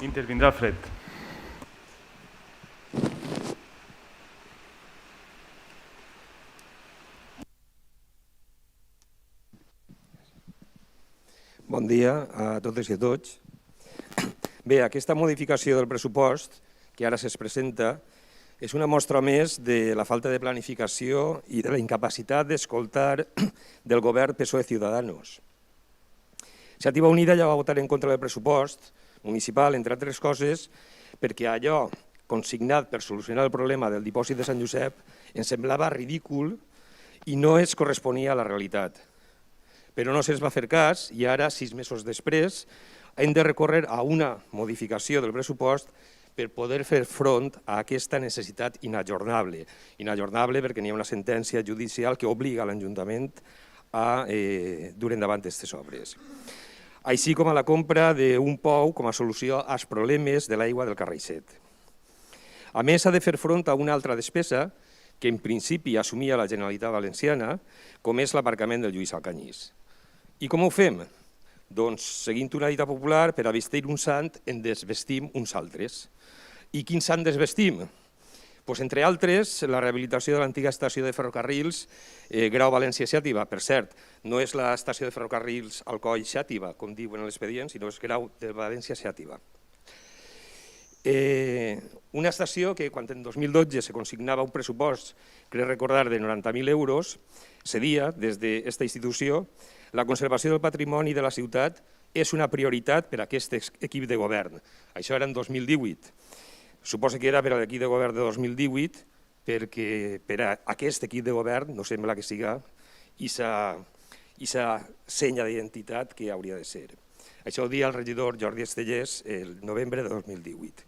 Intervindrà Fred. Bon dia a totes i a tots. Bé, aquesta modificació del pressupost que ara se'ns presenta és una mostra més de la falta de planificació i de la incapacitat d'escoltar del govern PSOE-Ciudadanos. Iniciativa Unida ja va votar en contra del pressupost municipal, entre altres coses, perquè allò consignat per solucionar el problema del dipòsit de Sant Josep ens semblava ridícul i no es corresponia a la realitat. Però no se'ns va fer cas i ara, 6 mesos després, hem de recórrer a una modificació del pressupost per poder fer front a aquesta necessitat inajornable. Inajornable perquè hi ha una sentència judicial que obliga l'Ajuntament a dur endavant aquestes obres. Així com a la compra d'un pou com a solució als problemes de l'aigua del Carraixet. A més, ha de fer front a una altra despesa que en principi assumia la Generalitat Valenciana, com és l'aparcament del Lluís Alcanyís. I com ho fem? Doncs seguint una dita popular, per a vestir un sant en desvestim uns altres. I quin sant desvestim? Doncs, entre altres, la rehabilitació de l'antiga estació de ferrocarrils Grau València-Xàtiva. Per cert, no és l'estació de ferrocarrils Alcoi-Xàtiva, com diuen a l'expedient, sinó és Grau de València-Xàtiva. Una estació que, quan en 2012 se consignava un pressupost, crec recordar, de 90.000 euros, cedia des d'aquesta institució. La conservació del patrimoni de la ciutat és una prioritat per a aquest equip de govern. Això era en 2018. Suposo que era per a l'equip de govern de 2018, perquè per a aquest equip de govern no sembla que siga aquesta senya d'identitat que hauria de ser. Això ho dia el regidor Jordi Estellés el novembre de 2018.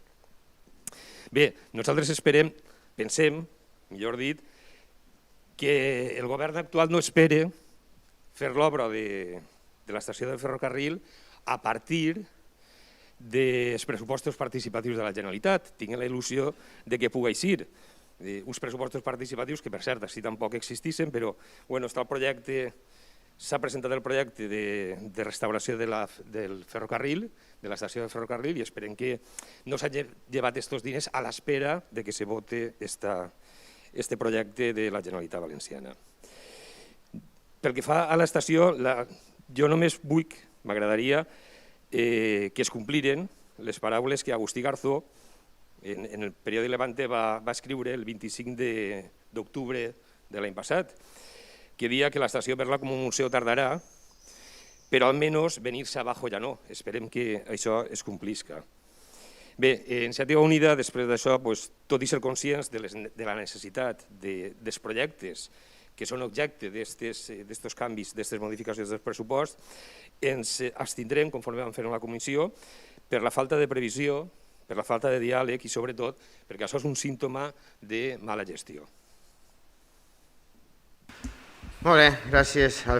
Bé, nosaltres pensem, millor dit, que el govern actual no espera fer l'obra de l'estació de ferrocarril a partir dels pressupostos participatius de la Generalitat. Tinc la il·lusió de que pugui ser uns pressupostos participatius que, per cert, així tampoc existissin, però està el projecte, s'ha presentat el projecte de restauració del ferrocarril, de l'estació de ferrocarril, i esperem que no s'hagin llevat aquests diners a l'espera que se vote aquest projecte de la Generalitat Valenciana. Pel que fa a l'estació, jo només vull, m'agradaria que es compliren les paraules que Agustí Garzó en el periòdic Levante va escriure el 25 d'octubre de l'any passat, que deia que l'estació verla com un museu tardarà, però almenys venir-se abajo ja no. Esperem que això es complisca. Bé, Iniciativa Unida, després d'això, tot i ser conscients de la necessitat dels projectes que són objecte d'aquests canvis, d'aquestes modificacions del pressupost, ens abstindrem, conforme vam fer en la comissió, per la falta de previsió, per la falta de diàleg i, sobretot, perquè això és un símptoma de mala gestió. Molt bé, gràcies.